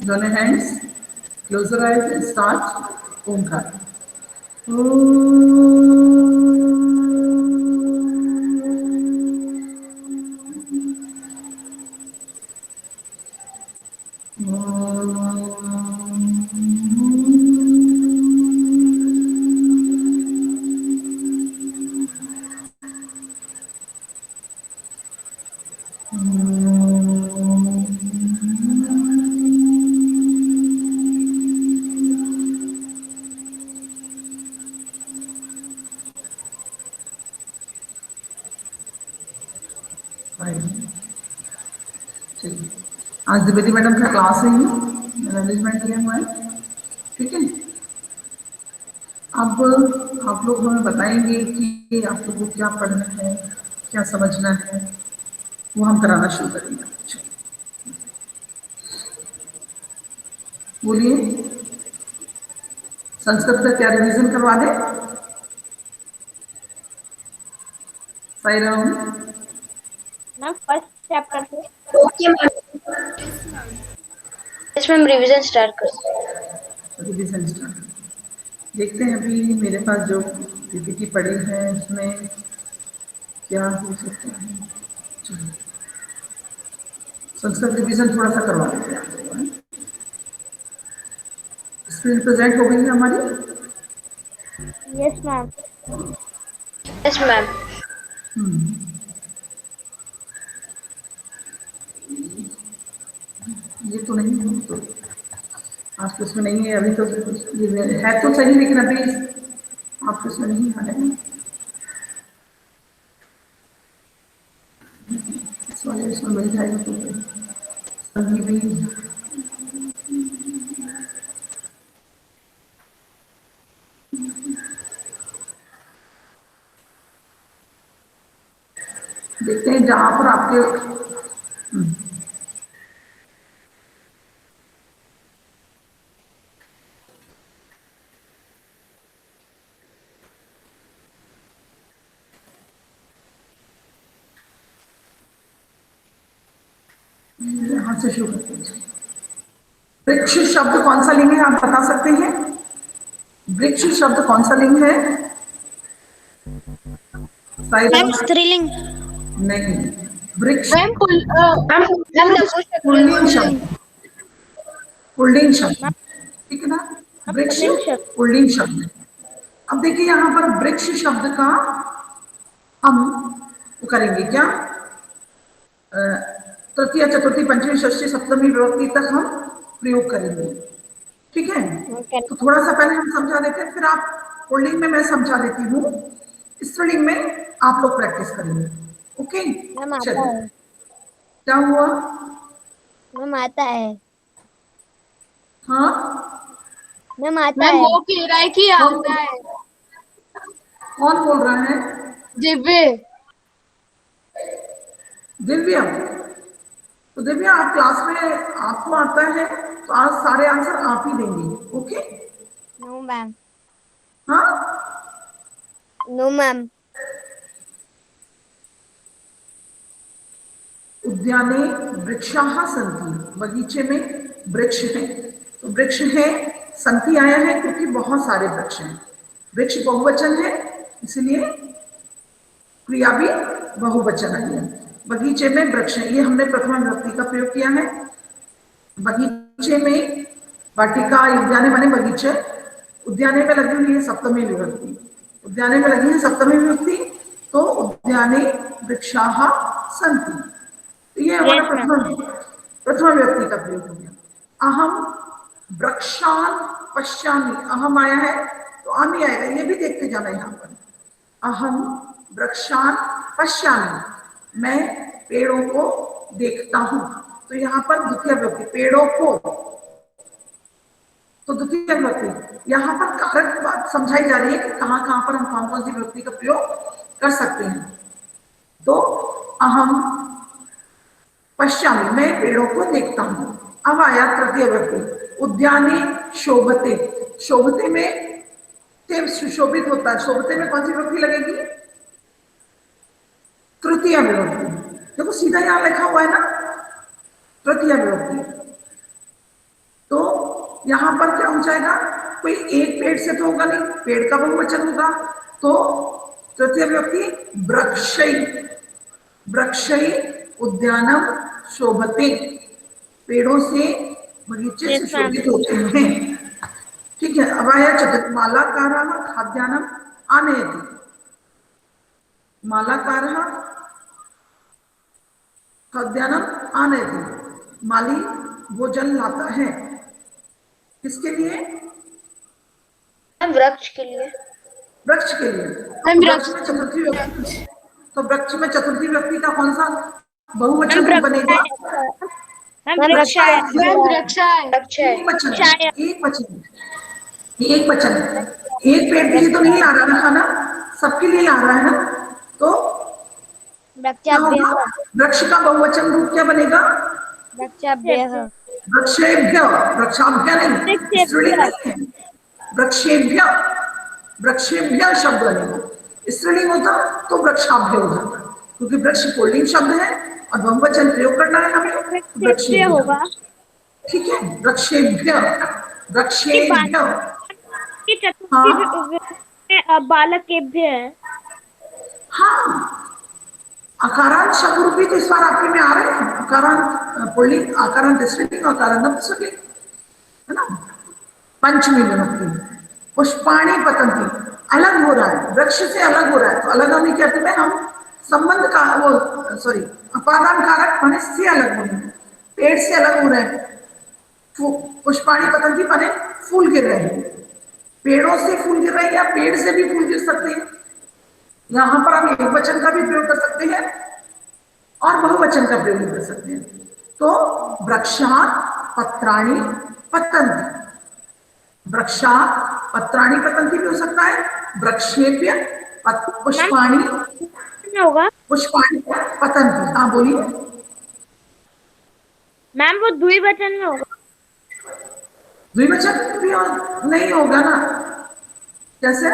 Join your hands, close your eyes and start Omkar. चलिए, आज Dwivedi madam का class है, ये मैनेजमेंट लिया हुआ है, ठीक है। अब आप लोग हमें बताएंगे कि आप लोगों को क्या पढ़ना है, क्या समझना है, वो हम कराना शुरू करेंगे। चलिए, बोलिए, संस्कृत का क्या रिवीजन करवा दे? Sai Ram. Ma'am first chapter से। Okay ma'am. Yes ma'am, revision start कर। Revision start. देखते हैं अभी मेरे पास जो पीपीटी पड़ी है उसमें क्या हो सकता है। चलो, संस्कृत रिवीजन थोड़ा सा करवा देते हैं आप लोगों ने। स्क्रीन प्रेजेंट हो गई है हमारी। Yes ma'am. Yes ma'am. ये तो नहीं है तो आज तो इसमें नहीं है, अभी तो है तो सही लेकिन अभी आपको इसमें नहीं है। इस वाले इसमें मिल जाएगा तो अभी भी देखते हैं जहां पर आपके यहाँ से शुरू करते हैं। वृक्ष शब्द कौन सा लिंग है आप बता सकते हैं? वृक्ष शब्द कौन सा लिंग है? मैम स्त्रीलिंग। नहीं, वृक्ष मैम मैम पुल्लिंग नपुंसक। शब्द, पुल्लिंग शब्द, ठीक है ना। वृक्ष पुल्लिंग शब्द। पुल्लिंग शब्द है। अब देखिए यहाँ पर वृक्ष शब्द का हम वो करेंगे क्या, तृतीय चतुर्थी पंचमी षष्ठी सप्तमी विभक्ति तक हम प्रयोग करेंगे, ठीक है। तो थोड़ा सा पहले हम समझा देते हैं, फिर आप पुल्लिंग में मैं समझा देती हूँ, स्त्रीलिंग में आप लोग प्रैक्टिस करेंगे, ओके। मैम आता चलिए, है। क्या हुआ? मैम आता है। हाँ, मैम आता मैम है। वो कह रहा है कि कौन आता है। कौन बोल रहा है? दिव्य। दिव्या। तो दिव्या, आप क्लास में आपको आता है तो आज सारे आंसर आप ही देंगे, ओके। No ma'am. हाँ, नो मैम। उद्याने वृक्षाः सन्ति, बगीचे में वृक्ष हैं। तो वृक्ष है, संति आया है क्योंकि बहुत सारे वृक्ष हैं। वृक्ष बहुवचन है, इसलिए क्रिया भी बहुवचन आई है। बगीचे में वृक्ष है, ये हमने प्रथमा विभक्ति का प्रयोग किया है। बगीचे में, वाटिका उद्याने माने बगीचे, उद्याने में लगी हुई है सप्तमी विभक्ति, उद्याने में लगी है सप्तमी विभक्ति, तो उद्याने वृक्षाः सन्ति। तो ये हमारा यस मैम। प्रथमा विभक्ति का प्रयोग हो गया। अहम वृक्षान पश्यामि, अहम आया है तो आम ही आएगा, ये भी देखते जाना यहाँ पर। अहम वृक्षान पश्यामि, मैं पेड़ों को देखता हूं। तो यहाँ पर द्वितीय विभक्ति पेड़ों को, तो द्वितीय विभक्ति यहाँ पर कारक बात समझाई जा रही है कि कहाँ कहाँ पर हम कौन कौन सी विभक्ति का प्रयोग कर सकते हैं। तो अहम पश्चामी, मैं पेड़ों को देखता हूं। अब आया तृतीय विभक्ति उद्याने शोभते, शोभते में ते सुशोभित होता है, शोभते में कौन सी विभक्ति लगेगी? तृतीय विभक्ति। देखो सीधा यहां लिखा हुआ है ना, तृतीय विभक्ति। यहाँ पर क्या हो जाएगा, कोई एक पेड़ से तो होगा नहीं, पेड़ का बहुवचन होगा, तो तृतीय विभक्ति वृक्षै, वृक्षै उद्यानम शोभते, पेड़ों से बगीचे से Yes, ma'am. शोभित होते हैं। ठीक है, अब आया चतुर्थ, मालाकारः खाद्यान्नम आनयति, मालाकारः खाद्यान्नम आनयति, माली भोजन लाता है, किसके लिए, वृक्ष के लिए। वृक्ष के लिए। मैम, वृक्ष में चतुर्थी व्यक्ति, तो वृक्ष में चतुर्थी व्यक्ति का कौन सा बहुवचन मैम, बनेगा, वृक्षाय। मैम वृक्षाय। एक वचन है, एक वचन है, एक वचन है, एक पेड़ के लिए तो नहीं आ रहा ना खाना, सबके लिए आ रहा है ना, तो क्या होगा, वृक्ष का बहुवचन रूप क्या बनेगा, वृक्षाभ्यः। वृक्षेभ्य, वृक्षाभ्य नहीं, स्त्रीलिंग नहीं है, वृक्षेभ्य, वृक्षेभ्य शब्द बनेगा, स्त्रीलिंग होता तो वृक्षाभ्य हो जाता, क्योंकि वृक्ष पुल्लिंग शब्द है और बहुवचन प्रयोग करना है हमें, वृक्षेभ्य होगा। ठीक है, वृक्षेभ्य, वृक्षेभ्य। हाँ बालकेभ्य है। हाँ, अकारांत शब्द रूपी तो इस बार आपके में आ रहे हैं, अकारांत पुल्लिंग, अकारांत स्त्रीलिंग, अकारांत नपुंसकलिंग, है ना। पंचमी विभक्ति, पुष्पाणि पतंती, अलग हो रहा है, वृक्ष से अलग हो रहा है, तो अलग होने के अर्थ में हम संबंध का वो सॉरी अपादान कारक माने से अलग होने, पेड़ से अलग हो रहे हैं, पुष्पाणि पतंती माने फूल गिर रहे हैं, पेड़ों से फूल गिर रहे हैं या पेड़ से भी फूल गिर सकते हैं, यहां पर हम एक वचन का भी प्रयोग कर सकते हैं और बहुवचन का प्रयोग कर सकते हैं, तो वृक्षात् पत्राणि पतन्ति, वृक्षात् पत्राणि पतन्ति भी हो सकता है, वृक्षेभ्य पुष्पाणि होगा पुष्पाणि पतन्ति। हाँ बोलिए मैम, वो द्विवचन में होगा। द्विवचन भी नहीं होगा ना, कैसे,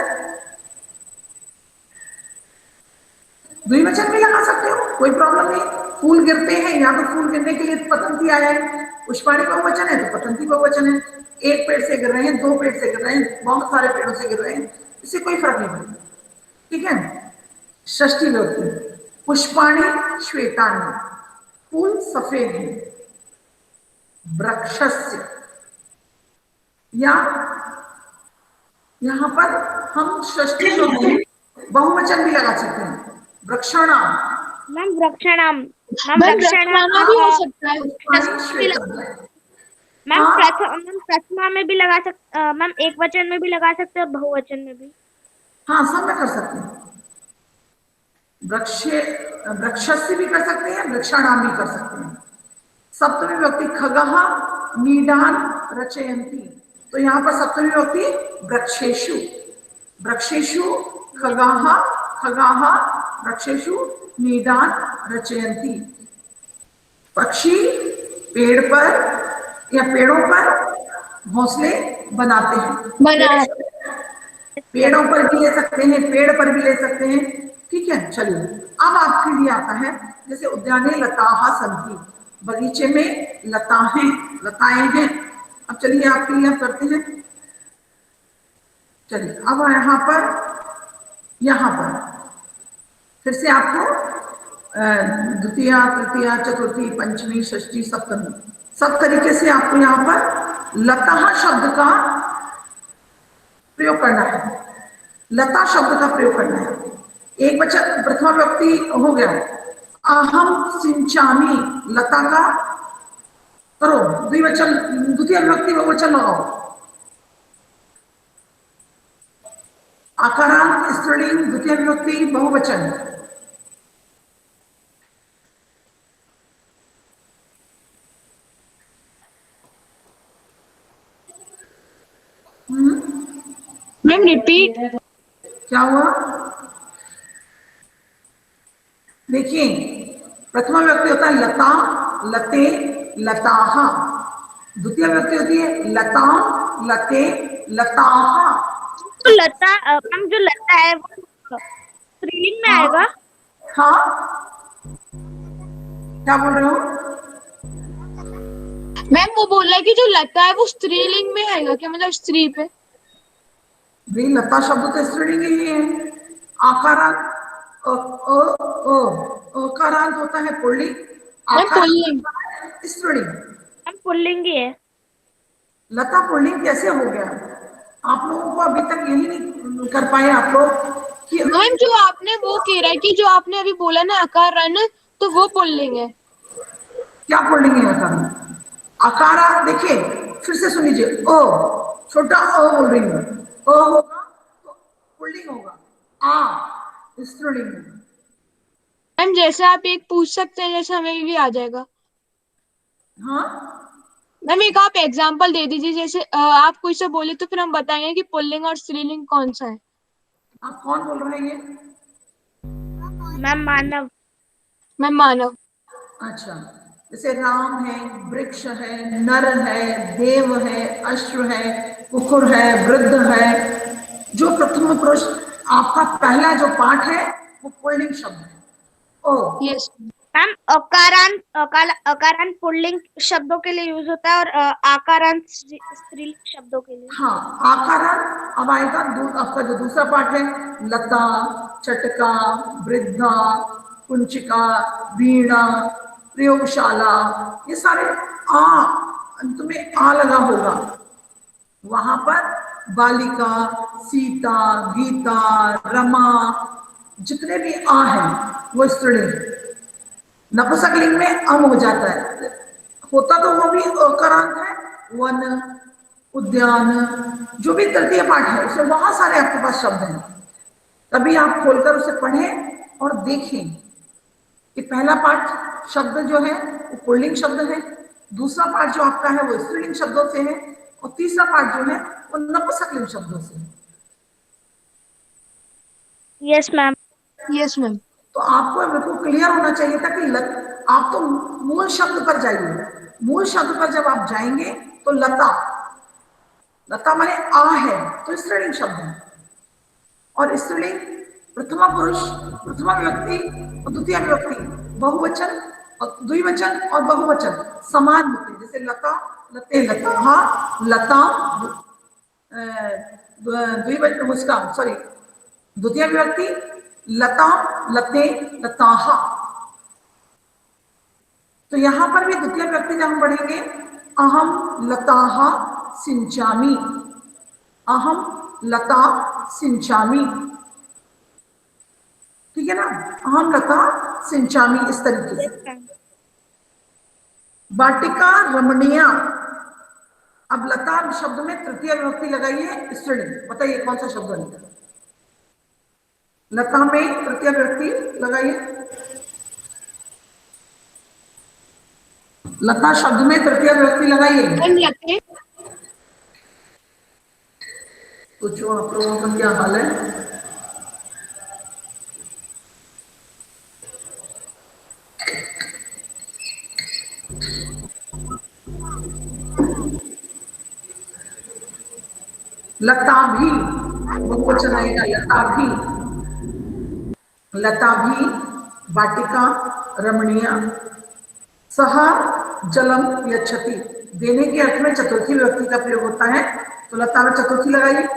द्विवचन भी लगा सकते हो, कोई प्रॉब्लम नहीं, फूल गिरते हैं, यहाँ तो फूल गिरने के लिए पतंती आया है, पुष्पाणि बहुवचन है तो पतंती बहुवचन है, एक पेड़ से गिर रहे हैं, दो पेड़ से गिर रहे हैं, बहुत सारे पेड़ों से गिर रहे हैं, इससे कोई फर्क नहीं पड़ता। ठीक है, षष्ठी विभक्ति, पुष्पाणि श्वेतानि, फूल सफेद है, वृक्षस्य, या यहाँ पर हम षष्ठी विभक्ति बहुवचन भी लगा सकते हैं, वृक्षाणाम, मैम वृक्षाणाम, मैम वृक्षाणाम भी हो सकता है। मैम प्रथमा में भी लगा सकते, मैम एक वचन में भी लगा सकते हैं, बहुवचन में भी। हाँ, सब में कर सकते हैं, वृक्षे वृक्षस्य भी कर सकते हैं, वृक्षाणाम भी कर सकते हैं। सप्तमी विभक्ति, खगः नीडान रचयन्ति, तो यहाँ पर सप्तमी विभक्ति वृक्षेषु, वृक्षेषु खगाः, खगाः वृक्षेषु नीडान रचयन्ति, पक्षी पेड़ पर या पेड़ों पर घोंसले बनाते हैं, पेड़ों पर भी ले सकते हैं, पेड़ पर भी ले सकते हैं। ठीक है, चलिए अब आपके लिए आता है, जैसे उद्याने लताः सन्ति, बगीचे में लताएं, लताएं हैं। अब चलिए आपके लिए आप करते हैं, चलिए अब यहाँ पर फिर से आपको द्वितीया तृतीया चतुर्थी पंचमी षष्ठी सप्तमी सब तरीके से आपको यहाँ पर लता शब्द का प्रयोग करना है, लता शब्द का प्रयोग करना है। एक वचन प्रथमा व्यक्ति हो गया, अहम सिंचामी, लता का करो द्विवचन, द्वितीय विभक्ति बहुवचन लगाओ, आकारांत स्त्रीलिंग द्वितीय विभक्ति बहुवचन, मैम रिपीट, क्या हुआ, देखिए प्रथमा व्यक्ति होता है लता, लते, लताः, द्वितीय व्यक्ति होती है लता, लते, लताः। तो लता, हम जो लता है वो स्त्रीलिंग में आएगा। हाँ, क्या बोल रहे हो, मैम वो बोल रहा है कि जो लता है वो स्त्रीलिंग में आएगा क्या, मतलब स्त्री पे? भाई लता शब्द तो स्त्रीलिंग ही है। आकारांत अकारांत होता है पुल्लिंग, मैम आकारांत पुल्लिंग। होता है स्त्रीलिंग। मैम पुल्लिंग ही है। लता पुल्लिंग कैसे हो गया? आप लोगों को अभी तक यही नहीं कर पाए आप लोग कि मैम जो आपने वो कह रहा है कि जो आपने अभी बोला ना आकार रन, तो वो पुल्लिंग है। क्या पुल्लिंग है आकारांत? आकारा देखिए, फिर से सुन लीजिए। ओ, छोटा ओ बोल रही हूँ, ओ होगा तो पुल्लिंग होगा, आ स्त्रीलिंग होगा। मैम जैसे आप एक पूछ सकते हैं, जैसे हमें भी आ जाएगा। हाँ, मैम एक आप एग्जांपल दे दीजिए, जैसे आप कोई से बोले तो फिर हम बताएंगे कि पुल्लिंग और स्त्रीलिंग कौन सा है। आप कौन बोल रहे हैं ये? मैम मानव। मैम मानव। अच्छा, जैसे राम है, वृक्ष है, नर है, देव है, अश्व है, कुकुर है, वृद्ध है। जो प्रथम पुरुष आपका पहला जो पाठ है वो पुल्लिंग शब्द है। ओ, यस। मैम अकारांत पुल्लिंग शब्दों के लिए यूज होता है और आकारांत स्त्रीलिंग शब्दों के लिए। हाँ, आकारण अब आएगा आपका जो दूसरा पाठ है, लता, चटका, वृद्धा, कुंचिका, वीणा, प्रयोगशाला, ये सारे आ, अंत में आ लगा होगा। वहां पर बालिका, सीता, गीता, रमा, जितने भी आ हैं वो स्त्रीलिंग। नपुंसकलिंग में अम हो जाता है, होता तो वो भी अकारांत है। वन, उद्यान, जो भी तृतीय पाठ है उसमें बहुत सारे आपके पास शब्द हैं। तभी आप खोलकर उसे पढ़ें और देखें कि पहला पाठ शब्द जो है वो पुल्लिंग शब्द है, दूसरा पाठ जो आपका है वो स्त्रीलिंग शब्दों से है, और तीसरा पाठ जो है वो नपुंसकलिंग शब्दों से है। Yes ma'am. Yes ma'am. तो आपको बिल्कुल क्लियर होना चाहिए था कि आप तो मूल शब्द पर जाइए। मूल शब्द पर जब आप जाएंगे तो लता, लता माने आ है तो स्त्रीलिंग शब्द है, और स्त्रीलिंग प्रथमा पुरुष, प्रथमा विभक्ति और द्वितीय विभक्ति, बहुवचन और द्विवचन और बहुवचन समान होते हैं। जैसे लता, लते, लता, लता, द्विवचन उसका सॉरी द्वितीय विभक्ति लता, लते, लताहा। तो यहां पर भी द्वितीय विभक्ति जब हम पढ़ेंगे, अहम लताहा सिंचामी, अहम लता सिंचामी, ठीक है ना? अहम लता सिंचामी, इस तरीके यस से। मैम। वाटिका रमणीया, अब लता शब्द में तृतीय विभक्ति लगाइए स्त्रीलिंग, बताइए कौन सा शब्द बनेगा? लता में तृतीय विभक्ति लगाइए, लता शब्द में तृतीय विभक्ति लगाइए। मैम लते। पूछो आप लोगों का क्या हाल है? लता भी बहुवचन आएगा, लता भी, लता भी, वाटिका रमणीय, सह जलम यच्छति, देने के अर्थ में चतुर्थी विभक्ति का प्रयोग होता है, तो लता में चतुर्थी लगाइए।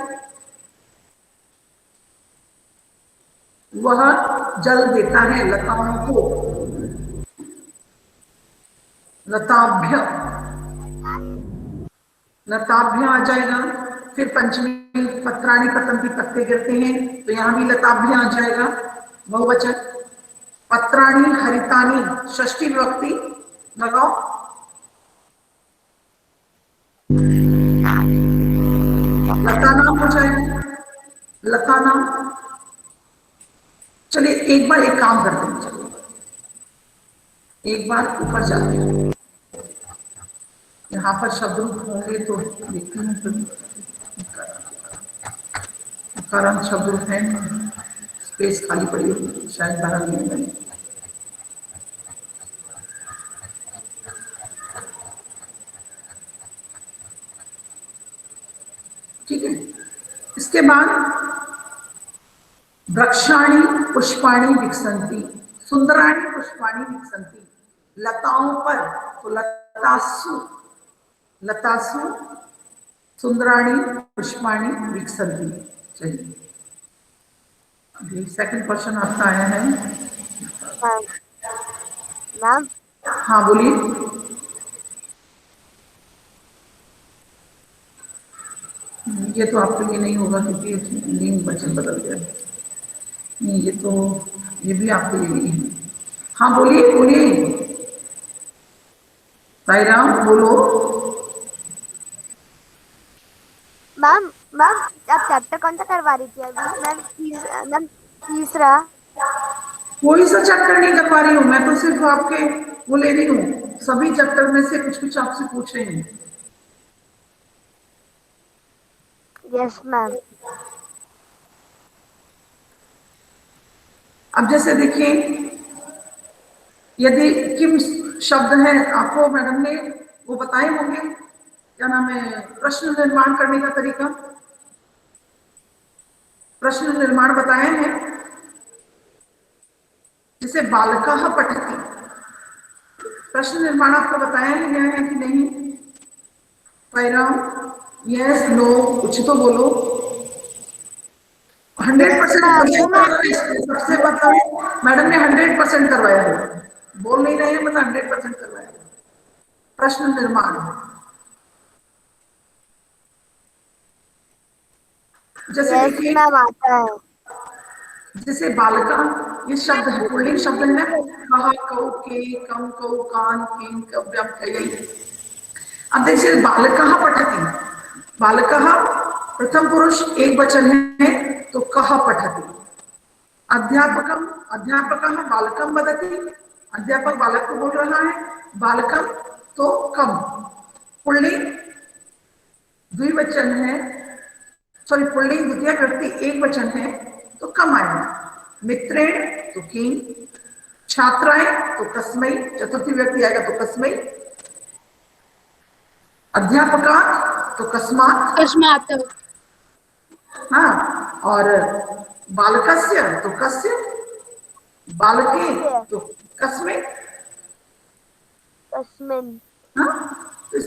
वह जल देता है लताओं को, लताभ्य, लताभ्य आ जाएगा। फिर पंचमी, पत्राणी पतंती, पत्ते गिरते हैं, तो यहां भी लताभ्य आ जाएगा, बहुवचन। पत्राणी हरितानी, षष्ठी विभक्ति लगाओ, लता नाम हो जाएगा, लता नाम। चलिए एक बार एक काम करते हैं, चलिए एक बार ऊपर जाते हैं, यहाँ पर शब्द रूप होंगे तो देखती हूँ फिर। कारण शब्द रूप है, स्पेस खाली पड़ी होगी शायद, बारह मिनट में। ठीक है, इसके बाद वृक्षाणी पुष्पाणी विकसंती, सुंदराणी पुष्पाणी विकसंती, लताओं पर तो लतासु, लतासु सुंदराणी पुष्पाणी विकसंती। चलिए अभी सेकंड क्वेश्चन आपका आया है। मैम मैम हाँ बोलिए। ये तो आपके लिए नहीं होगा क्योंकि लिंग वचन बदल गया। नहीं ये तो, ये भी आपके लिए नहीं है। हाँ बोलिए बोलिए, साई राम बोलो। मैम मैम आप चैप्टर कौन सा करवा रही थी अभी? मैम तीसरा। कोई सा चैप्टर नहीं करवा रही हूँ मैं, तो सिर्फ आपके वो ले रही हूँ, सभी चैप्टर में से कुछ कुछ आपसे पूछ रही हूँ। Yes ma'am. अब जैसे देखिए, यदि किम शब्द है, आपको मैडम ने वो बताए होंगे, क्या नाम है, प्रश्न निर्माण करने का तरीका, प्रश्न निर्माण बताए हैं। जैसे बालकः पठति, प्रश्न निर्माण आपको बताया गया है कि नहीं? पैराम, यस नो, कुछ तो बोलो। 100% सबसे मतलब मैडम ने 100% करवाया है, बोल नहीं रहे हैं मतलब 100% करवाया है प्रश्न निर्माण। जैसे यस देखिए, मैम आता है। जैसे बालका ये शब्द है, पुल्लिंग शब्द है ना, कहा कौ के कम कौ कान केन कव्यम कई। अब देखिए बालकः पठति, बालकः प्रथम पुरुष एक वचन है तो कह पठति। अध्यापकम, अध्यापकः बालकम वदति, अध्यापक बालक को बोल रहा है। बालकम तो कम, पुल्लिंग द्विवचन है, सॉरी पुल्लिंग द्वितीय व्यक्ति एक वचन है तो कम आएगा। मित्रेण तो किम, छात्राएं तो कस्मै, चतुर्थी व्यक्ति आएगा तो कस्मै, अध्यापका तो कस्मात, कस्मात। हाँ, और बालकस्य तो कस्य, बालके कस्य तो कस्मै, तस्मिन्। हाँ। तो इस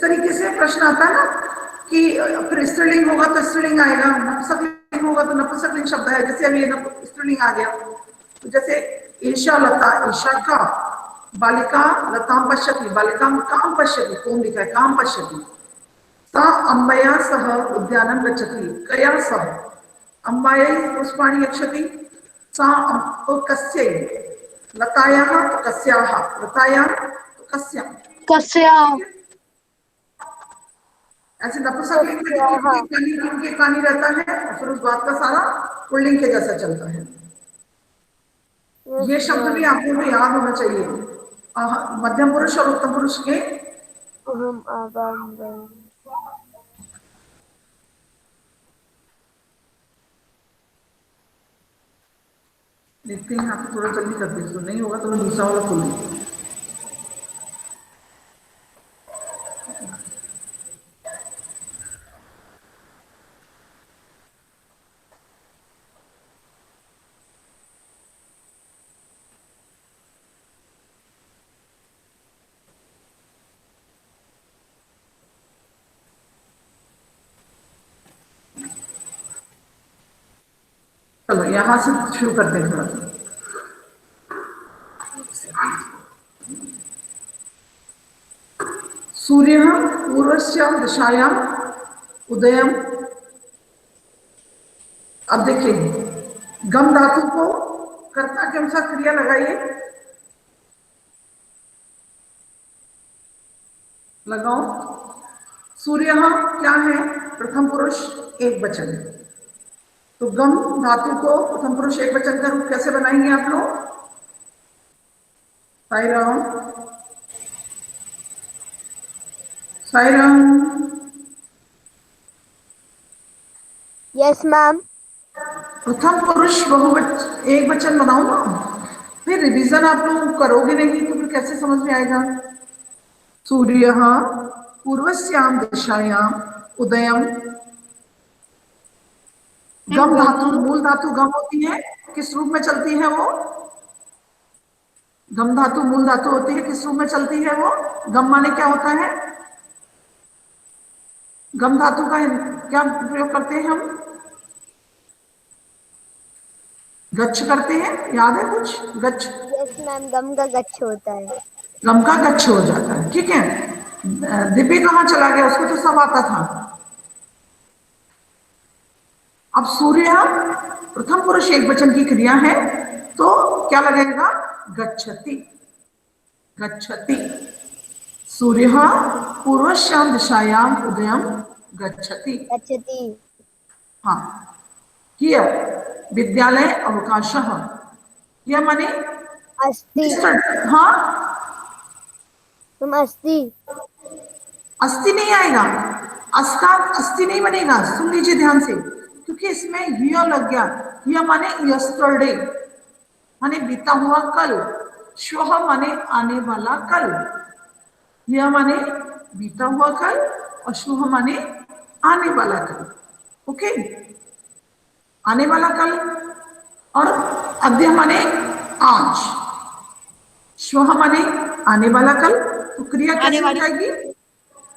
तरीके से प्रश्न आता है ना कि फिर स्त्रीलिंग होगा तो स्त्रीलिंग आएगा, नपुंसकलिंग होगा तो नपुंसकलिंग शब्द है। जैसे अभी स्त्रीलिंग आ गया, तो जैसे ईशा लता, ईशा का, बालिका लताम पश्यति, बालिका काम पश्यति, कौन लिखा है काम पश्यति। सा अम्बया सह उद्यानं गच्छति, कया सह, अम्बायै पुष्पाणि यच्छति, सा तो कस्यै, लतायाः तो कस्याः, लतायाः तो कस्यां। कस्या। ऐसे नपुंसकलिंग में देखिए कस्याः। किम के कानी रहता है और फिर उस बात का सारा पुल्लिंग के जैसा चलता है। ये यस शब्द भी मैम। आपको याद होना चाहिए, मध्यम पुरुष और उत्तम पुरुष के। अहम आवाम वयम। देखते हैं आपको थोड़ा जल्दी कर दीजिए, नहीं होगा तो मैं दूसरा वाला खोलूंगी। चलो यहां से शुरू करते हैं थोड़ा सा। सूर्य पूर्वस्याम दिशायाम उदयम। अब देखिए गम धातु को कर्ता के अनुसार क्रिया लगाइए, लगाओ। सूर्य क्या है, प्रथम पुरुष एक वचन, तो गम धातु को प्रथम पुरुष एक वचन का रूप कैसे बनाएंगे आप लोग? साई राम, साई राम। Yes ma'am. प्रथम पुरुष एक वचन बनाओ ना, फिर रिवीजन आप लोग करोगे नहीं तो फिर कैसे समझ में आएगा? सूर्य पूर्वस्याम दिशायाम उदयम। गम धातु, मूल धातु गम होती है, किस रूप में चलती है वो? गम धातु मूल धातु होती है, किस रूप में चलती है वो? गम माने क्या होता है? गम धातु का क्या प्रयोग करते हैं हम? गच्छ करते हैं, याद है कुछ? गच्छ, यस मैम, गम का गच्छ होता है। गम का गच्छ हो जाता है, ठीक है। दिव्य कहाँ चला गया? उसको तो सब आता था। अब सूर्य प्रथम पुरुष एक वचन की क्रिया है, तो क्या लगेगा? गच्छति, गच्छति। सूर्य पूर्वश्याम दिशायाम उदयम गच्छति। गच्छति। हाँ, किया विद्यालय अवकाश, यह माने अस्ति। हाँ, तुम अस्ति। अस्थि नहीं आएगा, अस्का अस्थि नहीं बनेगा। सुन लीजिए ध्यान से, क्योंकि इसमें य लग गया। य माने यस्टरडे, माने बीता हुआ कल। श्वः माने आने वाला कल। यह माने बीता हुआ कल और श्वः माने आने वाला कल। ओके, आने वाला कल। और अद्य माने आज, श्वः माने आने वाला कल। तो क्रिया कैसे हो जाएगी?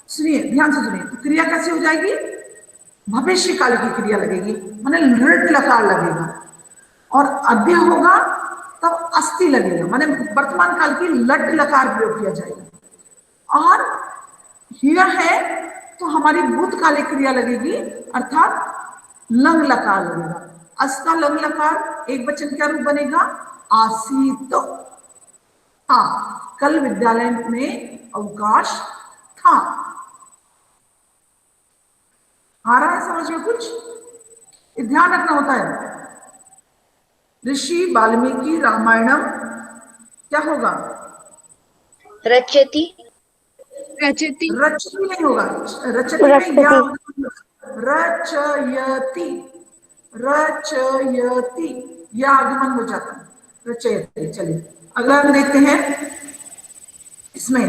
सुनिए, ध्यान से सुनिए। तो क्रिया कैसे हो जाएगी? भविष्य काल की क्रिया लगेगी, माने लृट लकार लगेगा। और अद्य होगा तब अस्थि लगेगा, माने वर्तमान काल की लट लकार प्रयोग किया जाएगा। और यह है तो हमारी भूतकालिक क्रिया लगेगी, अर्थात लंग लकार लगेगा। अस का लंग लकार एक वचन क्या रूप बनेगा? आसीत। हाँ, कल विद्यालय में अवकाश था। आ रहा है समझ में कुछ? ध्यान रखना होता है। ऋषि वाल्मीकि रामायणम क्या होगा? रचयति। रचति। रचति नहीं होगा, रचति में या रचयति, रचयति या आगमन हो जाता है, रचयति। चलिए अगला हम देखते हैं। इसमें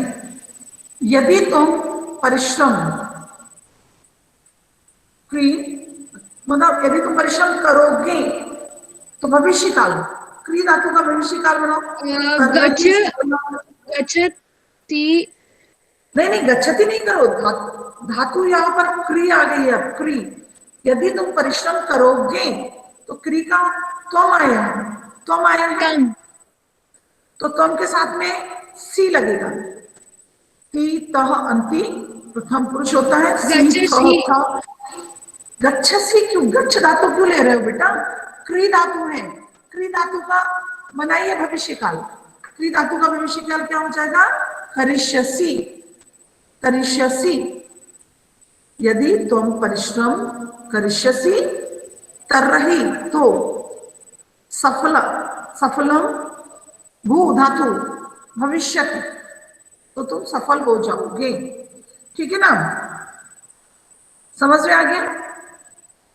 यदि तुम परिश्रम मतलब यदि तुम परिश्रम करोगे, तो भविष्य काल, क्री धातु का भविष्य काल बनाओ। गच्छति। नहीं, गच्छति नहीं करो, धातु यहाँ पर क्री आ गई है। क्री, यदि तुम परिश्रम करोगे, तो क्री का त्वम आया है, त्वम आया है, तो त्वम के साथ में सी लगेगा। ती तह अंति प्रथम पुरुष होता है। सी था, गच्छसी क्यों? गच्छ धातु क्यों ले रहे हो बेटा? क्री धातु है, क्री धातु का बनाइए भविष्य काल। क्री धातु का भविष्य काल क्या हो जाएगा? करिष्यसि, करिष्यसि। यदि तुम परिश्रम करिष्यसि तरहि, तो सफल, सफलम भू धातु भविष्यति, तो तुम सफल हो जाओगे। ठीक है ना? समझ में आ गया?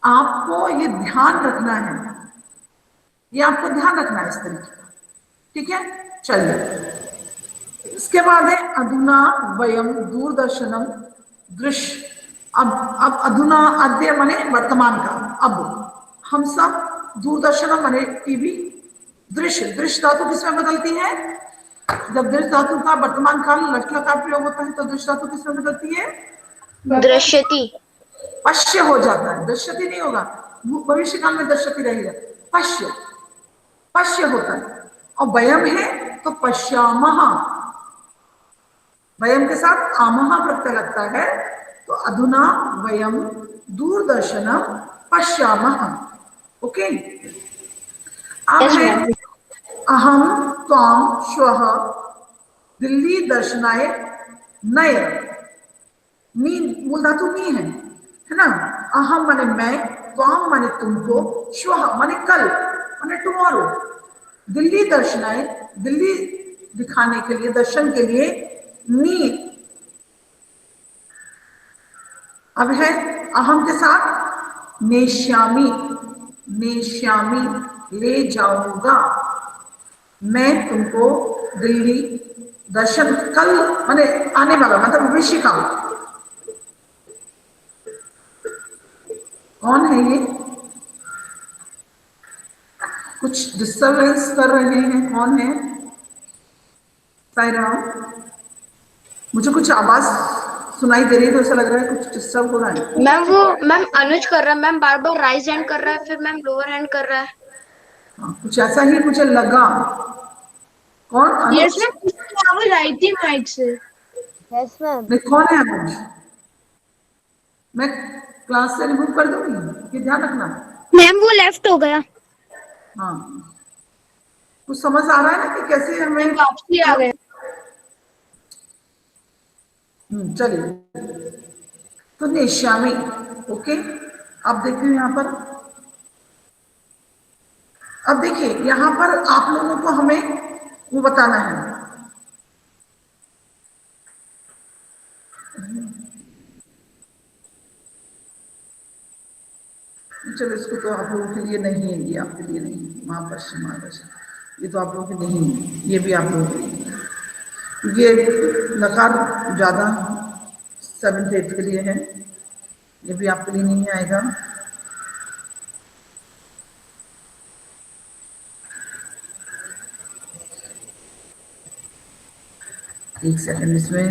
आपको ये ध्यान रखना है, ये आपको ध्यान रखना है इस तरीके का। ठीक है, चलिए। इसके बाद है अधुना वयम दूरदर्शनम दृश्य। अब अधुना, अद्य माने वर्तमान का। अब हम सब दूरदर्शनम माने टीवी, दृश्य, दृश्य धातु किसमें बदलती है? जब दृश्य धातु का वर्तमान काल लटला का प्रयोग होता है, तो दृश्य धातु किसमें बदलती है? दृश्यति। पश्य हो जाता है, दृश्यति नहीं होगा। भविष्य काल में दृश्यति रहेगा, पश्य, पश्य होता है। और वयम है तो पश्यामः, वयम के साथ आमः प्रत्यय लगता है, तो अधुना वयम दूरदर्शनम पश्यामः। ओके, अब है अहम त्वाम श्वः दिल्ली दर्शनाय नय। मी मूल धातु मी है ना? अहम माने मैं, त्वाम माने तुमको, श्वः माने कल, माने टुमारो। दिल्ली दर्शनाय, दिल्ली दिखाने के लिए, दर्शन के लिए। नी, अब है अहम के साथ नेश्यामी, नेश्यामी ले जाऊंगा, मैं तुमको दिल्ली दर्शन, कल माने आने वाला, मतलब भविष्य काल। कौन है ये? कुछ डिस्टर्बेंस कर रहे हैं, कौन है? साई राम, मुझे कुछ आवाज सुनाई दे रही है तो ऐसा लग रहा है कुछ डिस्टर्ब हो रहा है। मैम अनुज कर रहा है, मैम बार बार राइज हैंड कर रहा है, फिर मैम लोअर हैंड कर रहा है। हाँ, कुछ ऐसा ही मुझे लगा। कौन? यस अनुज? मैम, आवाज आई थी माइक से। Yes ma'am. नहीं, कौन है अनुज? मैं क्लास से रिमूव कर दूंगी, ये ध्यान रखना। मैम वो लेफ्ट हो गया। हाँ, कुछ समझ आ रहा है ना कि कैसे हमें वापसी आ गए। चलिए, तो नेश्यामी, ओके। अब देखिए यहाँ पर, अब देखिए यहाँ पर आप लोगों को हमें वो बताना है। चलो, इसको तो आप लोगों के लिए नहीं है, ये आपके लिए नहीं है। महापश्चिम महादर्शन, ये तो आप लोगों के नहीं है, ये भी आप लोगों के लिए है। ये नकार ज्यादा 7th 8th के लिए है, ये भी आपके लिए नहीं आएगा। एक सेकंड, इसमें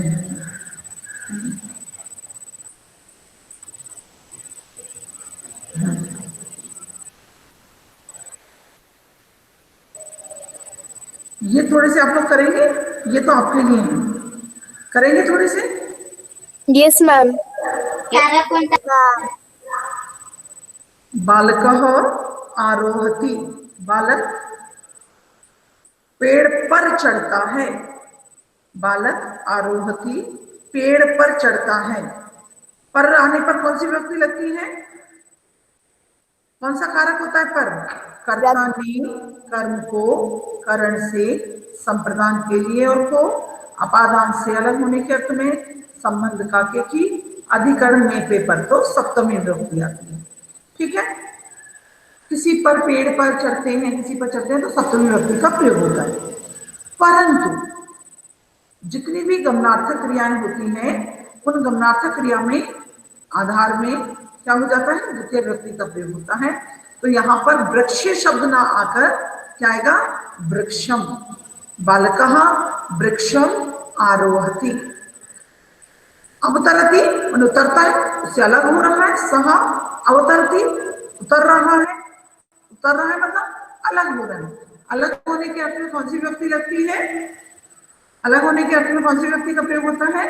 ये थोड़े से आप लोग करेंगे, ये तो आपके लिए है, करेंगे थोड़े से। Yes ma'am. बालकः आरोहति, बालक पेड़ पर चढ़ता है। बालक आरोहति, पेड़ पर चढ़ता है। पर आने पर कौन सी विभक्ति लगती है? कौन सा कारक होता है पर? कर्ता ने कर्म को करण से संप्रदान के लिए और को अपादान से अलग होने के अर्थ में संबंध का के की अधिकरण में पे पर तो सप्तमी विभक्ति आती है। ठीक है, किसी पर पेड़ पर चढ़ते हैं, किसी पर चढ़ते हैं तो सप्तमी विभक्ति का प्रयोग होता है। परंतु जितनी भी गमनार्थक क्रियाएं होती हैं, उन गमनार्थक क्रिया में आधार में क्या हो जाता है? द्वितीय विभक्ति का प्रयोग होता है। तो यहाँ पर वृक्ष शब्द ना आकर क्या आएगा? वृक्षम। बालकः वृक्षम आरोहति। अवतरति मन उतरता है, उससे अलग हो रहा है। सह अवतरति, उतर रहा है। उतर रहा है मतलब अलग हो रहा है। अलग होने के अर्थ में कौन सी विभक्ति लगती है? अलग होने के अर्थ में कौन सी विभक्ति का प्रयोग होता है?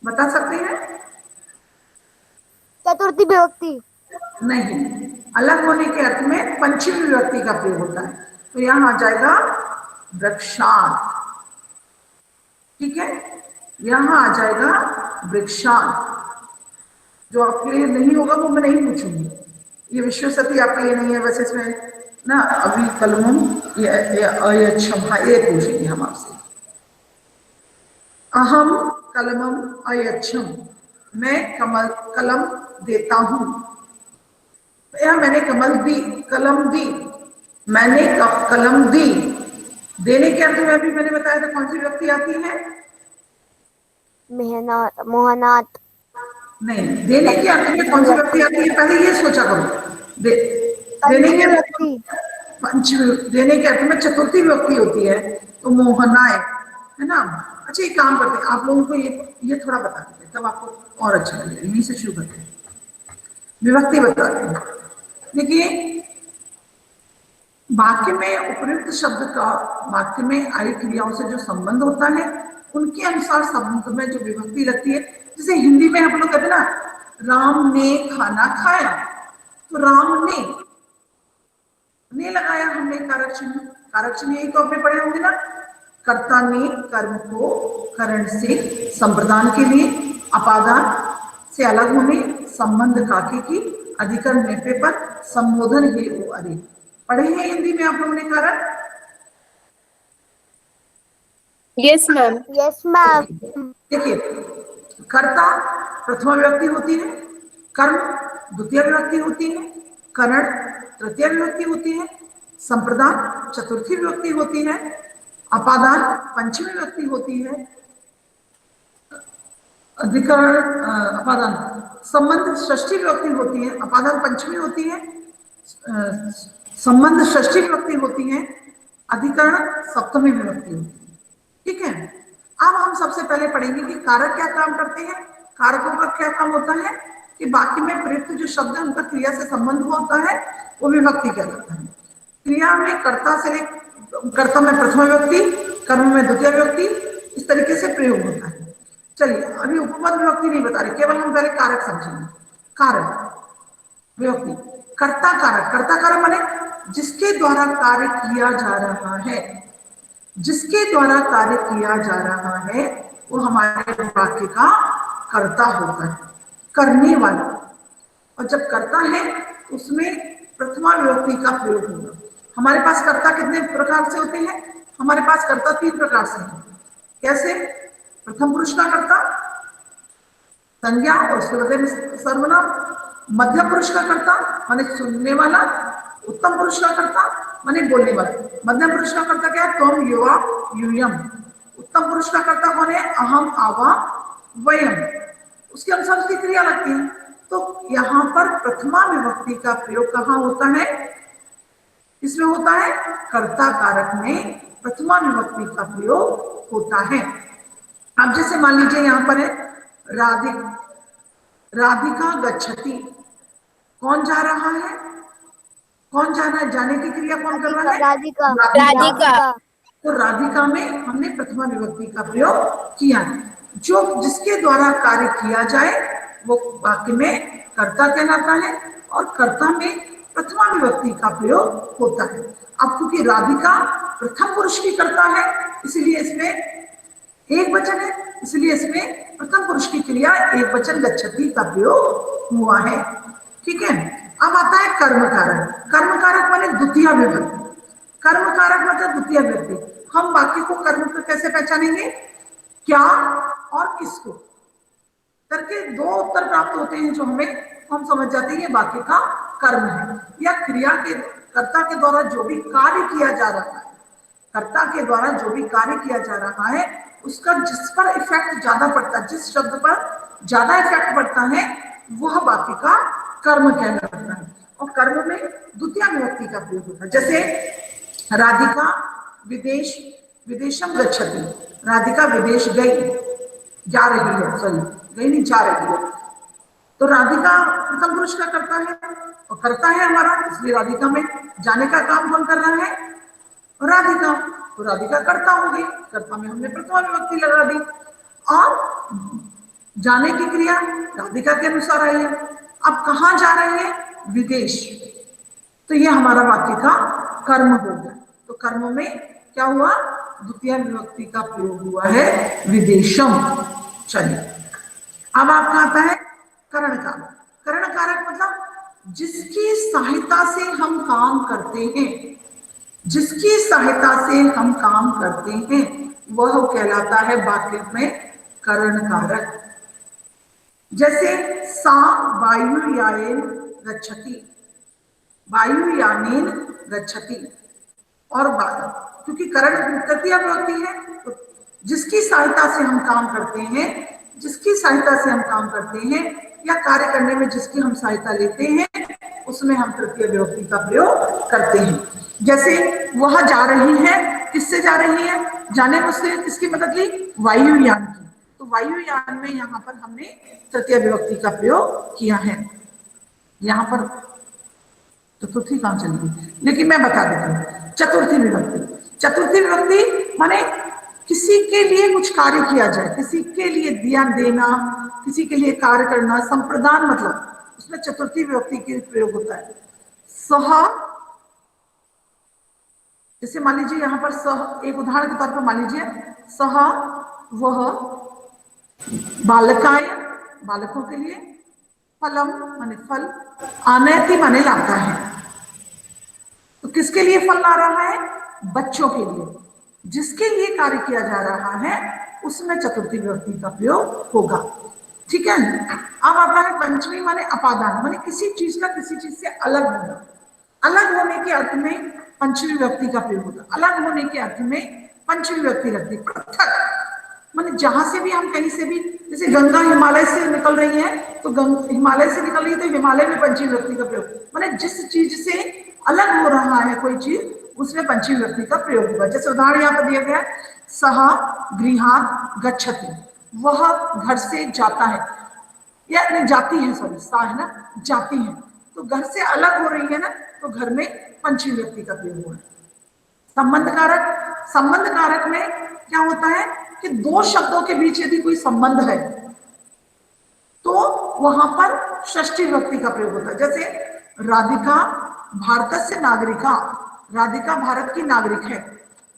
बता सकते हैं? चतुर्थी विभक्ति। नहीं, अलग होने के अर्थ में पंचमी विभक्ति का प्रयोग होता है। तो यहां आ जाएगा वृक्षात। ठीक है, यहां आ जाएगा वृक्षात। जो आपके लिए नहीं होगा वो मैं नहीं पूछूंगी। ये विश्वसती आपके लिए नहीं है, वैसे इसमें ना अभी कलम अयच्छम, हाँ ये पूछेंगे हम आपसे। अहम कलमम अयच्छम, मैं कलम देता हूं। या मैंने कलम दी, मैंने कलम दी। देने के अर्थ में अभी मैंने बताया था कौन सी विभक्ति आती है? मेहनत, मोहनात। नहीं, देने के अर्थ में कौन सी विभक्ति आती है पहले ये सोचा करो। देने के अर्थ में चतुर्थी विभक्ति होती है, तो मोहनाए, है ना। अच्छा, एक काम करते हैं, आप लोगों को ये थोड़ा बता देते, तब आपको और अच्छा लगेगा। यहीं से शुरू करते हैं, विभक्ति बताते हैं। देखिए, वाक्य में उपर्युक्त शब्द का वाक्य में आई क्रियाओं से जो संबंध होता है, उनके अनुसार शब्द में जो विभक्ति लगती है। जैसे हिंदी में हम लोग कहते हैं ना, राम ने खाना खाया, तो राम ने लगाया हमने कारक चिन्ह। कारक चिन्ह यही तो आपने पढ़े होंगे ना। कर्ता ने कर्म को करण से संप्रदान के लिए अपादान से अलग होने संबंध काके की अधिकरण नेपे पर संबोधन हे ओ अरे। पढ़े हैं हिंदी में आप लोगों ने कारक? Yes ma'am. Yes ma'am. देखिए, कर्ता प्रथमा विभक्ति होती है, कर्म द्वितीय विभक्ति होती है, करण तृतीय विभक्ति होती है, संप्रदान चतुर्थी विभक्ति होती है, अपादान पंचमी विभक्ति होती है, अधिकरण अपादान संबंध षष्ठी विभक्ति होती है, अपादान पंचमी होती है, संबंध षष्ठी विभक्ति होती है, अधिकरण सप्तमी विभक्ति होती है। ठीक है। अब हम सबसे पहले पढ़ेंगे कि कारक क्या काम करते हैं। कारकों का क्या काम होता है कि बाकी में प्रयुक्त जो शब्द है उनका क्रिया से संबंध होता है, वो विभक्ति कहलाता है। क्रिया में कर्ता में प्रथमा विभक्ति, कर्म में द्वितीय विभक्ति, इस तरीके से प्रयोग होता है। चलिए अभी उपपद विभक्ति नहीं बता रही, केवल हम पहले कारक समझेंगे। कारक विभक्ति, कर्ता कारक माने जिसके द्वारा कार्य किया जा रहा है, जिसके द्वारा कार्य किया जा रहा है वो हमारे वाक्य का कर्ता होता है, करने वाला। और जब करता है उसमें प्रथमा विभक्ति का प्रयोग होगा। हमारे पास कर्ता कितने प्रकार से होते हैं? हमारे पास कर्ता 3 प्रकार से हैं। कैसे? प्रथम पुरुष का कर्ता संज्ञा और उसके बाद में सर्वनाम, मध्यम पुरुष का कर्ता माने सुनने वाला, उत्तम पुरुष का कर्ता माने बोलने वाला। मध्यम पुरुष का कर्ता क्या है? त्वम, युवा, यूयम। उत्तम पुरुष का कर्ता कौन है? अहम, आवा, वयम। उसके अनुसार उसकी क्रिया लगती है। तो यहाँ पर प्रथमा विभक्ति का प्रयोग कहाँ होता है? इसमें होता है कर्ता कारक में प्रथमा विभक्ति का प्रयोग होता है। अब जैसे मान लीजिए यहाँ पर है राधिका गच्छति, कौन जा रहा है? कौन जाना है? जाने की क्रिया कौन कर रहा है? राधिका। तो राधिका में हमने प्रथमा विभक्ति का प्रयोग किया है। जो जिसके द्वारा कार्य किया जाए वो वाक्य में कर्ता कहलाता है और कर्ता में प्रथमा विभक्ति का प्रयोग होता है। अब क्योंकि राधिका प्रथम पुरुष की कर्ता है इसलिए इसमें एक वचन है, इसलिए इसमें प्रथम पुरुष की क्रिया एक वचन गच्छति का प्रयोग हुआ है। ठीक है। अब आता है कर्म कारक। कर्म कारक माने द्वितीय विभक्ति। कर्म कारक मतलब द्वितीय विभक्ति। हम वाक्य को कर्म को कैसे पहचानेंगे? क्या और किसको करके 2 उत्तर प्राप्त होते हैं जो हम समझ जाते हैं ये वाक्य का कर्म है। या क्रिया के कर्ता के द्वारा जो भी कार्य किया जा रहा है, कर्ता के द्वारा जो भी कार्य किया जा रहा है उसका जिस पर इफेक्ट ज्यादा पड़ता है, जिस शब्द पर ज्यादा इफेक्ट पड़ता है वह वाक्य का कर्म कहलाता है। और कर्म में द्वितीय विभक्ति का प्रयोग होता है। जैसे राधिका विदेशम गच्छति, राधिका विदेश गई, जा रही है, सॉरी गई नहीं, जा रही है। तो राधिका प्रथम पुरुष का कर्ता है और कर्ता है हमारा, इसलिए राधिका में जाने का काम कौन कर रहा है? राधिका। तो राधिका कर्ता होगी, कर्ता में हमने प्रथमा विभक्ति लगा दी और जाने की क्रिया राधिका के अनुसार आई है। अब कहाँ जा रहे हैं? विदेश। तो ये हमारा वाक्य का कर्म हो गया। तो कर्म में क्या हुआ? द्वितीय विभक्ति का प्रयोग हुआ है विदेशम। चलिए अब आपका आता है करण कारक। करण कारक मतलब जिसकी सहायता से हम काम करते हैं, जिसकी सहायता से हम काम करते हैं वह कहलाता है वाक्य में करण कारक। जैसे सा वायुयानेन गच्छति, वायुयानेन गच्छति। और क्योंकि करण तृतीय विभक्ति है तो जिसकी सहायता से हम काम करते हैं, जिसकी सहायता से हम काम करते हैं या कार्य करने में जिसकी हम सहायता लेते हैं उसमें हम तृतीय विभक्ति का प्रयोग करते हैं। जैसे वह जा रही है, किससे जा रही है? जाने में उससे किसकी मदद ली? वायुयान की। तो वायुयान में यहाँ पर हमने तृतीय विभक्ति का प्रयोग किया है। यहाँ पर चतुर्थी काम चलेगी लेकिन मैं बता देती हूँ। चतुर्थी विभक्ति, चतुर्थी विभक्ति माने किसी के लिए कुछ कार्य किया जाए, किसी के लिए दिया देना, किसी के लिए कार्य करना, संप्रदान, मतलब उसमें चतुर्थी विभक्ति का प्रयोग होता है। सह, जैसे मान लीजिए यहाँ पर सह, एक उदाहरण के तौर पर मान लीजिए सह वह बालकाय, बालकों के लिए, फलम माने फल, आनयति माने लाता है। तो किसके लिए फल ला रहा है? बच्चों के लिए। जिसके लिए कार्य किया जा रहा है उसमें चतुर्थी विभक्ति का प्रयोग होगा। ठीक है। अब आता है पंचमी माने अपादान, माने किसी चीज का किसी चीज से अलग होना। अलग होने के अर्थ में पंचमी विभक्ति का प्रयोग होगा। अलग होने के अर्थ में पंचमी विभक्ति लगती है। पृथक माने जहां से भी हम कहीं से भी, जैसे गंगा हिमालय से निकल रही है तो हिमालय से निकल रही है तो हिमालय में पंचमी विभक्ति का प्रयोग, माने जिस चीज से अलग हो रहा है कोई चीज उसमें पंचमी विभक्ति का प्रयोग होगा। जैसे उदाहरण यहाँ पर दिया गया सह गृहात् गच्छति, वह घर से जाता है, या नहीं जाती है, सॉरी सा है ना, जाती है, तो घर से अलग हो रही है ना, तो घर में पंचमी विभक्ति का प्रयोग हुआ है। संबंध कारक, संबंध कारक में क्या होता है कि दो शब्दों के बीच यदि कोई संबंध है तो वहां पर षष्ठी विभक्ति का प्रयोग होता है। जैसे राधिका भारतस्य नागरिका, राधिका भारत की नागरिक है,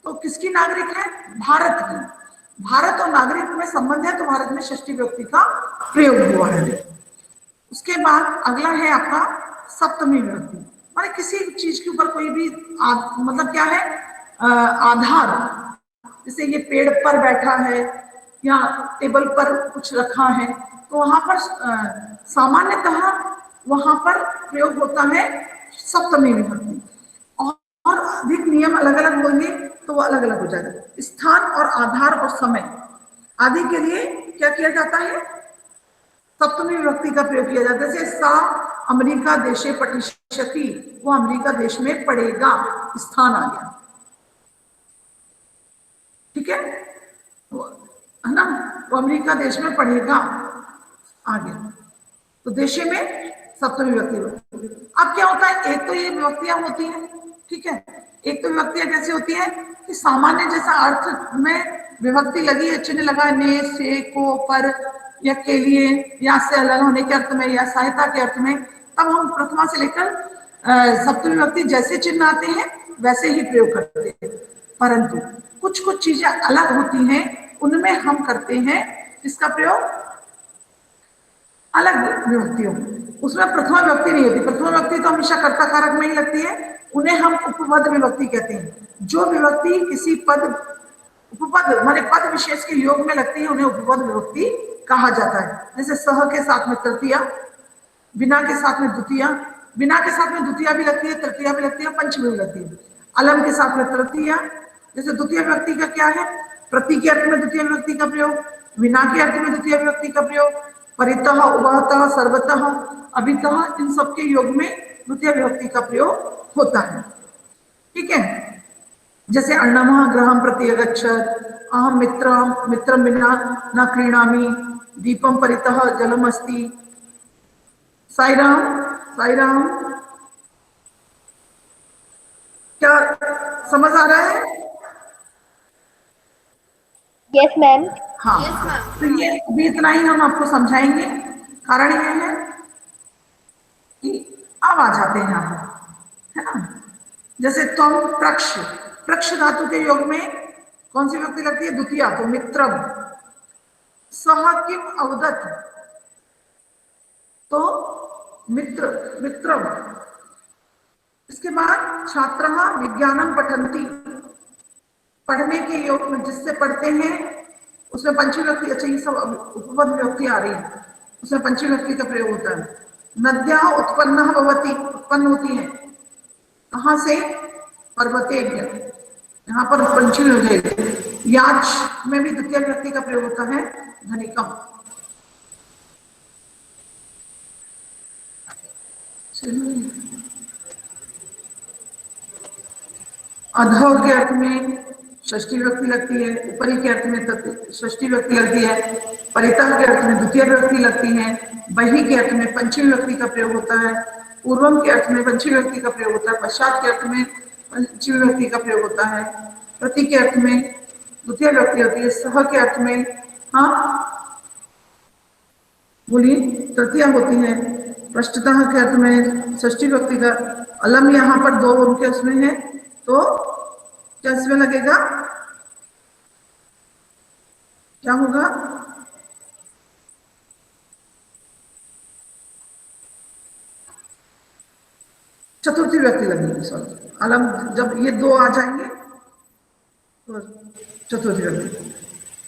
तो किसकी नागरिक है? भारत की। भारत और नागरिक में संबंध है तो भारत में षष्ठी विभक्ति का प्रयोग हुआ है। उसके बाद अगला है आपका सप्तमी विभक्ति, माने किसी चीज के ऊपर कोई भी मतलब क्या है, आधार, जैसे ये पेड़ पर बैठा है या टेबल पर कुछ रखा है, तो वहां पर सामान्यतः वहां पर प्रयोग होता है सप्तमी विभक्ति। और अधिक नियम अलग अलग होंगे तो वो अलग अलग हो जाएगा। स्थान और आधार और समय आदि के लिए क्या किया जाता है? सप्तमी विभक्ति का प्रयोग किया जाता है। जैसे सा अमेरिका देशे पठिष्यति, वो अमेरिका देश में पढ़ेगा, स्थान आ गया, ठीक है ना, वो अमेरिका देश में पढ़ेगा आ गया, तो देशे में सप्तमी विभक्ति। अब क्या होता है, एक तो ये विभक्तियां होती हैं, ठीक है, एक तो विभक्तियां कैसे होती है कि सामान्य जैसा अर्थ में विभक्ति लगी है, चिन्ह लगा है, ने, से, को, पर या के लिए, या से अलग होने के अर्थ में, या सहायता के अर्थ में, तब हम प्रथमा से लेकर सप्तमी विभक्ति जैसे चिन्ह आते हैं वैसे ही प्रयोग करते हैं। परंतु कुछ कुछ चीजें अलग होती हैं, उनमें हम करते हैं इसका प्रयोग अलग विभक्तियों, उसमें प्रथमा विभक्ति नहीं होती। प्रथमा विभक्ति तो हमेशा कर्ता कारक में ही लगती है, उन्हें हम उपपद विभक्ति कहते हैं। जो विभक्ति किसी पद, उपपद माने पद विशेष के योग में लगती है, उन्हें उपपद विभक्ति कहा जाता है। जैसे सह के साथ में तृतीया, बिना के साथ में द्वितीया, बिना के साथ में द्वितीया भी लगती है, तृतीया भी लगती है, पंचमी भी लगती है। अलम के साथ में तृतीया, जैसे द्वितीय विभक्ति का क्या है, प्रति के अर्थ में द्वितीय विभक्ति का प्रयोग, बिना के अर्थ में द्वितीय विभक्ति का प्रयोग, परितः, उभयतः, सर्वतः, अभितः, इन सबके योग में द्वितीय विभक्ति का प्रयोग होता है, ठीक है। जैसे अर्णमः गृहं प्रति अगच्छत्, अहम मित्रं विना न क्रीणामि, दीपम परितः जलम अस्ति। साई राम, साई राम, क्या समझ आ रहा है? Yes ma'am. हाँ, तो ये अभी इतना ही हम आपको समझाएंगे। कारण ये है कि अब आ जाते हैं आप, है ना। जैसे त्वम प्रक्ष, प्रक्ष धातु के योग में कौन सी विभक्ति लगती है? द्वितीया, तो मित्रम। सह किम अवदत्, तो मित्र, मित्रम। इसके बाद छात्रः विज्ञानम पठन्ति, पढ़ने के योग में जिससे पढ़ते हैं उसमें पंचमी विभक्ति, अच्छा ये सब उपपद विभक्ति आ रही है, उसमें पंचमी विभक्ति का प्रयोग होता है। नद्याः उत्पन्नः भवति, उत्पन्न होती है, कहाँ से? पर्वतेभ्यः, यहाँ पर पंचमी हो जाएगी। याच में भी द्वितीय विभक्ति का प्रयोग होता है, धनिकम। अधो के अर्थ में षष्ठी विभक्ति लगती है, ऊपरी के अर्थ में षष्ठी विभक्ति लगती है, परितः के अर्थ में द्वितीय विभक्ति लगती है, बहि के अर्थ में पंचमी विभक्ति का प्रयोग होता है, पूर्वम के अर्थ में पंचमी विभक्ति का प्रयोग होता है, पश्चात के अर्थ में पंचमी विभक्ति का प्रयोग होता है, प्रति के अर्थ में द्वितीय विभक्ति होती है, सह के अर्थ में, हाँ बोलिए, तृतीया होती है, पृष्ठतः के अर्थ में षष्ठी विभक्ति का, अलम यहाँ पर दो उनके उसमें है, तो क्या इसमें लगेगा? क्या होगा? चतुर्थी विभक्ति लगेगी, सॉरी, अलम जब ये दो आ जाएंगे तो चतुर्थी विभक्ति।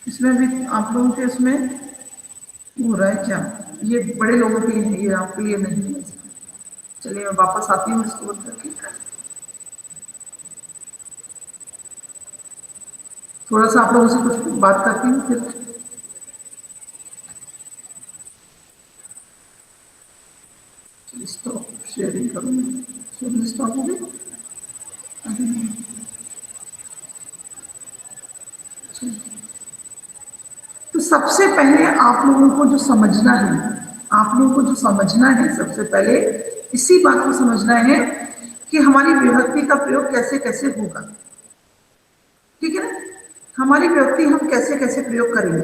इसमें भी आप लोगों के इसमें हो रहा है क्या? ये बड़े लोगों के लिए, ये आपके लिए नहीं है। चलिए मैं वापस आती हूँ इसको बंद करके। थोड़ा सा आप लोगों से कुछ बात करती हूँ, फिर स्टॉप शेयरिंग करूँगी। शेयरिंग स्टॉप हो गई, सबसे पहले आप लोगों को जो समझना है, आप लोगों को जो समझना है सबसे पहले इसी बात को समझना है कि हमारी विभक्ति का प्रयोग कैसे कैसे होगा। ठीक है ना, हमारी विभक्ति हम कैसे कैसे प्रयोग करेंगे।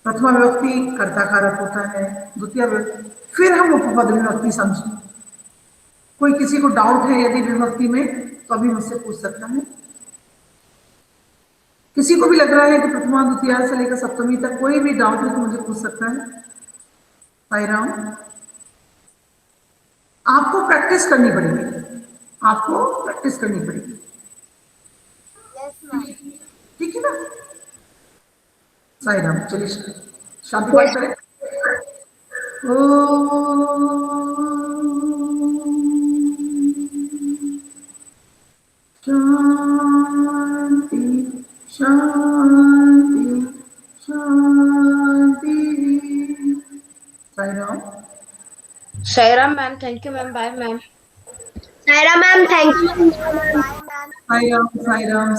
प्रथमा विभक्ति कर्ता कारक होता है, द्वितीय विभक्ति, फिर हम उपपद विभक्ति समझें। कोई किसी को डाउट है यदि विभक्ति में तो अभी मुझसे पूछ सकता है। किसी को भी लग रहा है कि प्रथमा द्वितीय से लेकर सप्तमी तक कोई भी डाउट है तो मुझे पूछ सकता है। साई राम, आपको प्रैक्टिस करनी पड़ेगी, आपको प्रैक्टिस करनी पड़ेगी। Yes ma'am. ठीक है ना। साई राम, चलिए शांति पाठ करें। शांति शांति शांति। Sai Ram. Sairam ma'am, thank you ma'am, bye ma'am. Sairam ma'am thank you. Bye ma'am. Sai Ram, Sai Ram.